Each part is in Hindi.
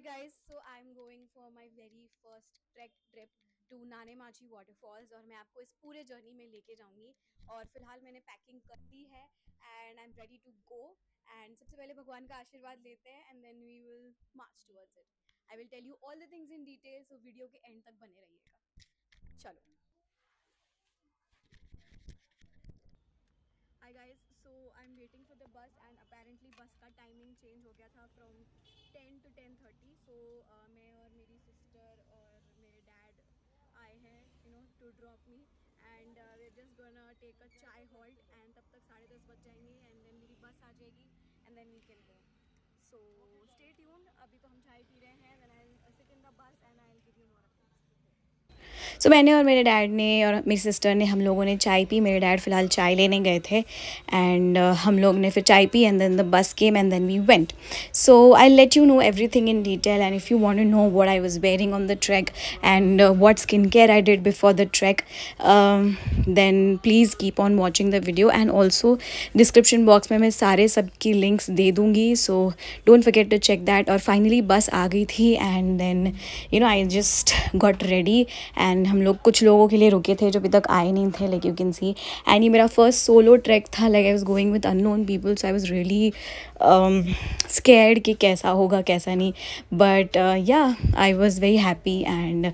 guys, so I'm going for my very first trip to नाने माची वाटरफॉल्स और मैं आपको इस पूरे जर्नी में लेके जाऊंगी। और फिलहाल मैंने पैकिंग कर ली है and I am ready to go. And सबसे पहले भगवान का आशीर्वाद लेते हैं and then we will march towards it. I will tell you all the things in detail, so video के एंड तक बने रहिएगा। चलो। Hi guys, so I am waiting for the bus and apparently bus का टाइमिंग चेंज हो गया था फ्रॉम 10 to 10:30। सो मैं और मेरी सिस्टर और मेरे डैड आए हैं to drop me and we are just gonna take a chai halt and तब तक 10:30 बज जाएंगे एंड देन मेरी बस आ जाएगी and then we can go. So stay tuned. अभी तो हम चाय पी रहे हैं, then I will sit in the bus and I will give you more updates. So मैंने और मेरे डैड ने और मेरी सिस्टर ने हम लोगों ने चाय पी। मेरे डैड फ़िलहाल चाय लेने गए थे एंड हम लोग ने फिर चाय P and then the bus came and then we went. So I let you know everything in detail and if you want to know what I was wearing on the trek and what skin care I did before the trek, then please keep on watching the video. And also description box में मैं सारे सब की लिंक्स दे दूँगी, so don't forget to check that. और फाइनली बस आ गई थी and then I just got ready and हम लोग कुछ लोगों के लिए रुके थे जो अभी तक आए नहीं थे, like you can see. And ये मेरा फर्स्ट सोलो ट्रैक था, like I was going with unknown people, so I was really scared कि कैसा होगा कैसा नहीं, but yeah I was very happy. And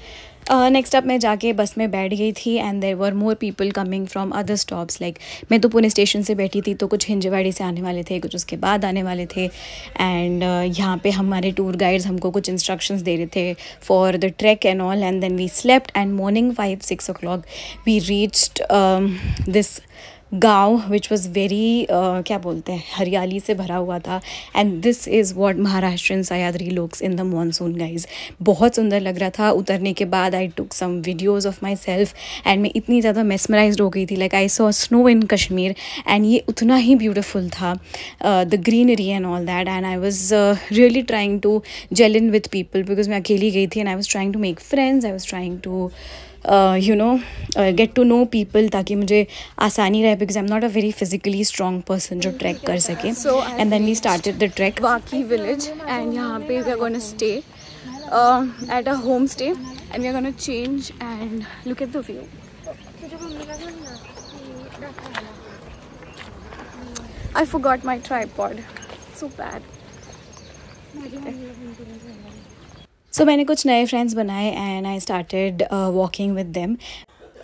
next up मैं जाके बस में बैठ गई थी and there were more people coming from other stops. Like मैं तो पुणे स्टेशन से बैठी थी, तो कुछ हिंजवाड़ी से आने वाले थे, कुछ उसके बाद आने वाले थे। एंड यहाँ पे हमारे टूर गाइड्स हमको कुछ इंस्ट्रक्शंस दे रहे थे for the trek and all. And then we slept and morning 5-6 o'clock we reached this gaon which was very क्या बोलते हैं, हरियाली से भरा हुआ था। And this is what Maharashtrian Sahyadri looks in the monsoon guys. बहुत सुंदर लग रहा था। उतरने के बाद I took some videos of myself and मैं इतनी ज़्यादा मेस्मराइज्ड हो गई थी, like I saw snow in Kashmir and ये उतना ही ब्यूटिफुल था, the greenery and all that. And I was really trying to gel in with people because मैं अकेली गई थी and I was trying to make friends, I was trying to get to know people ताकि मुझे आसानी रहे, because I am not a very physically strong person जो ट्रैक कर सके। And then we started the trek Waki village and यहाँ पे we are gonna stay at a home stay and we are gonna change and look at the view. I forgot my tripod. So bad. So मैंने कुछ नए फ्रेंड्स बनाए and I started walking with them.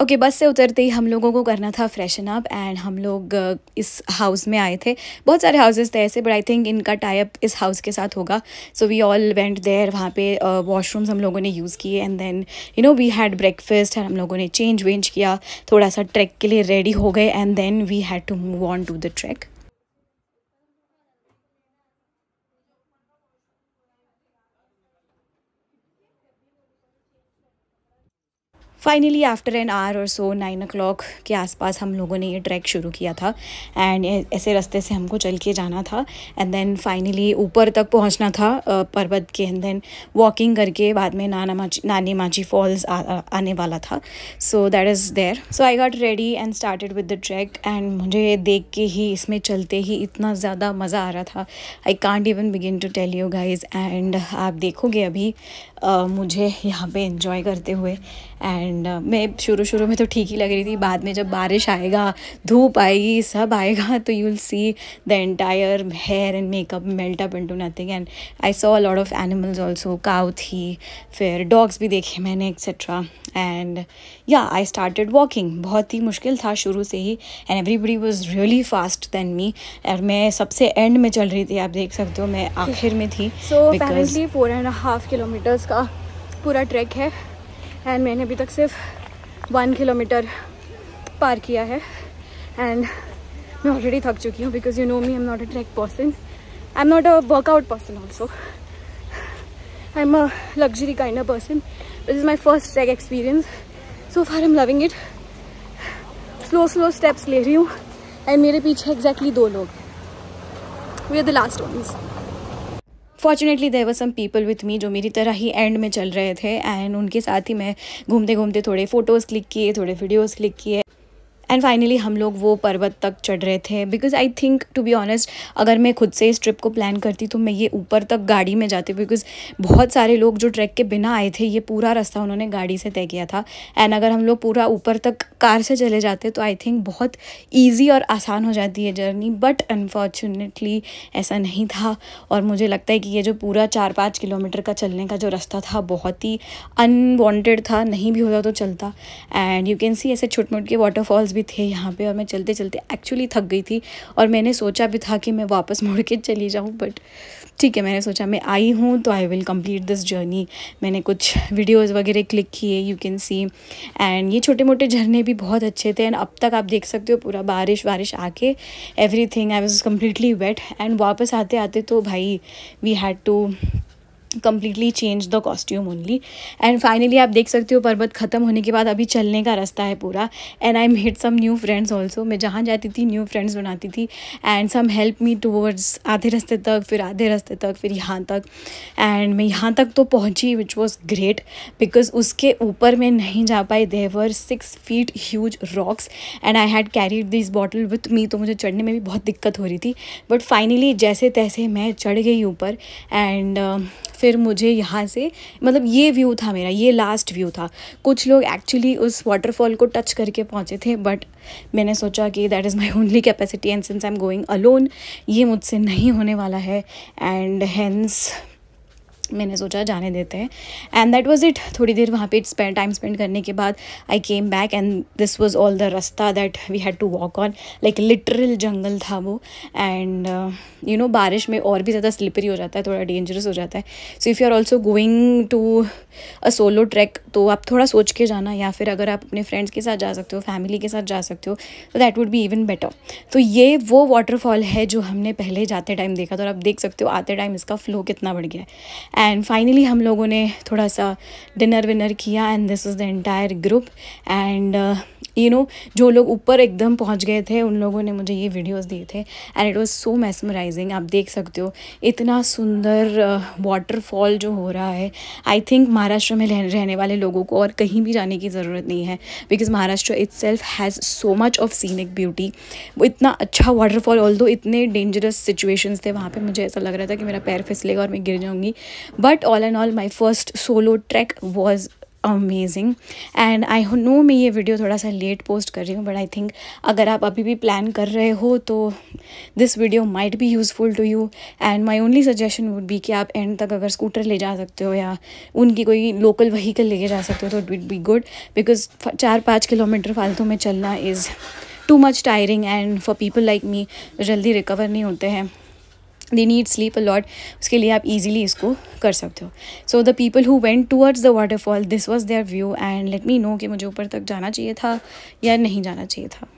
Okay, बस से उतरते ही हम लोगों को करना था फ्रेशन अप एंड हम लोग इस हाउस में आए थे। बहुत सारे हाउसेस थे ऐसे, बट आई थिंक इनका टाई अप इस हाउस के साथ होगा। So we all went there. वहाँ पे वॉशरूम्स हम लोगों ने यूज़ किए and then we had breakfast and हम लोगों ने चेंज वेंज किया, थोड़ा सा ट्रैक के लिए रेडी हो गए and then we had to move on to the trek. Finally after an hour or so 9 o'clock के आसपास हम लोगों ने ये ट्रैक शुरू किया था एंड ऐसे रास्ते से हमको चल के जाना था एंड देन फाइनली ऊपर तक पहुंचना था पर्वत के एंड देन वॉकिंग करके बाद में नानी माची फॉल्स आने वाला था। So that is there. So I got ready and started with the trek and मुझे देख के ही इसमें चलते ही इतना ज़्यादा मज़ा आ रहा था, I can't even begin to tell you guys. And आप देखोगे अभी मुझे यहाँ पे एंजॉय करते हुए एंड मैं शुरू में तो ठीक ही लग रही थी, बाद में जब बारिश आएगा, धूप आएगी, सब आएगा तो you will see the entire hair and makeup melt up into nothing. And I saw a lot of animals also, cow थी, फिर डॉग्स भी देखे मैंने एक्सेट्रा। एंड या आई स्टार्टेड वॉकिंग। बहुत ही मुश्किल था शुरू से ही and everybody was really fast than me. और मैं सबसे एंड में चल रही थी, आप देख सकते हो मैं आखिर में थी। सो अपेरेंटली 4.5 kilometers का पूरा ट्रैक है एंड मैंने अभी तक सिर्फ 1 kilometer पार किया है एंड मैं ऑलरेडी थक चुकी हूँ because you know me, I am not a trek person, I am not a workout person also, I am a luxury kind of person. This is my first trek experience, so far I am loving it. Slow steps ले रही हूँ एंड मेरे पीछे एग्जैक्टली 2 लोग, we are the last ones. Fortunately there were some people with me जो मेरी तरह ही एंड में चल रहे थे एंड उनके साथ ही मैं घूमते घूमते थोड़े फ़ोटोज़ क्लिक किए, थोड़े वीडियोज़ क्लिक किए। एंड फाइनली हम लोग वो पर्वत तक चढ़ रहे थे, because I think to be honest अगर मैं खुद से इस ट्रिप को प्लान करती तो मैं ये ऊपर तक गाड़ी में जाती, बिकॉज बहुत सारे लोग जो ट्रैक के बिना आए थे ये पूरा रास्ता उन्होंने गाड़ी से तय किया था। एंड अगर हम लोग पूरा ऊपर तक कार से चले जाते तो आई थिंक बहुत ईजी और आसान हो जाती है जर्नी, बट अनफॉर्चुनेटली ऐसा नहीं था। और मुझे लगता है कि ये जो पूरा 4-5 किलोमीटर का चलने का जो रास्ता था बहुत ही अनवांटेड था, नहीं भी होता तो चलता। एंड यू कैन सी ऐसे छोटे मोटे वाटरफॉल्स भी थे यहाँ पे, और मैं चलते चलते एक्चुअली थक गई थी और मैंने सोचा भी था कि मैं वापस मुड़ के चली जाऊँ, बट ठीक है, मैंने सोचा मैं आई हूँ तो I will complete this journey. मैंने कुछ वीडियोस वगैरह क्लिक किए, यू कैन सी। एंड ये छोटे मोटे झरने भी बहुत अच्छे थे, एंड अब तक आप देख सकते हो पूरा बारिश आके everything I was completely wet. And वापस आते आते तो भाई we had to completely change the costume only. And finally आप देख सकते हो पर्वत ख़त्म होने के बाद अभी चलने का रास्ता है पूरा। And I made some new friends also, मैं जहाँ जाती थी न्यू फ्रेंड्स बनाती थी। And some help me towards आधे रास्ते तक, फिर आधे रास्ते तक, फिर यहाँ तक। एंड मैं यहाँ तक तो पहुँची विच वॉज ग्रेट, बिकॉज उसके ऊपर मैं नहीं जा पाई। There were 6 feet huge rocks and I had carried this bottle with me, तो मुझे चढ़ने में भी बहुत दिक्कत हो रही थी। बट फाइनली जैसे तैसे मैं चढ़ गई ऊपर। एंड फिर मुझे यहाँ से मतलब ये व्यू था मेरा, ये लास्ट व्यू था। कुछ लोग एक्चुअली उस वाटरफॉल को टच करके पहुँचे थे, बट मैंने सोचा कि that is my only capacity and since I am going alone ये मुझसे नहीं होने वाला है। एंड हेंस मैंने सोचा जाने देते हैं। And that was it. थोड़ी देर वहाँ पे टाइम स्पेंड करने के बाद I came back and this was all the रास्ता that we had to walk on. Like literal jungle था वो। एंड यू नो बारिश में और भी ज़्यादा स्लिपरी हो जाता है, थोड़ा डेंजरस हो जाता है। So if you are also going to a solo trek तो आप थोड़ा सोच के जाना, या फिर अगर आप अपने फ्रेंड्स के साथ जा सकते हो, फैमिली के साथ जा सकते हो, तो that would be even better. तो ये वो वाटरफॉल है जो हमने पहले जाते टाइम देखा था, और आप देख सकते हो आते टाइम इसका फ्लो कितना बढ़ गया है। एंड फाइनली हम लोगों ने थोड़ा सा डिनर विनर किया and this is the entire group. And you know जो लोग ऊपर एकदम पहुंच गए थे उन लोगों ने मुझे ये वीडियोस दिए थे and it was so mesmerising. आप देख सकते हो इतना सुंदर वाटरफॉल जो हो रहा है। आई थिंक महाराष्ट्र में रहने वाले लोगों को और कहीं भी जाने की ज़रूरत नहीं है, because Maharashtra itself has so much of scenic beauty. वो इतना अच्छा वाटरफॉल, ऑल्दो इतने डेंजरस सिचुएशंस थे वहाँ पे, मुझे ऐसा लग रहा था कि मेरा पैर फिसलेगा और मैं गिर जाऊँगी। But all and all my first solo track was amazing. And I know मैं ये वीडियो थोड़ा सा लेट पोस्ट कर रही हूँ, बट आई थिंक अगर आप अभी भी प्लान कर रहे हो तो this video might be useful to you. And my only suggestion would be कि आप एंड तक अगर स्कूटर ले जा सकते हो या उनकी कोई लोकल व्हीकल लेके जा सकते हो तो it would be good, because 4-5 kilometre फालतू में चलना is too much tiring. And for people like me जल्दी रिकवर नहीं होते हैं, they need sleep a lot, उसके लिए आप इजीली इसको कर सकते हो। So the people who went towards the waterfall, this was their view. And let me know कि मुझे ऊपर तक जाना चाहिए था या नहीं जाना चाहिए था।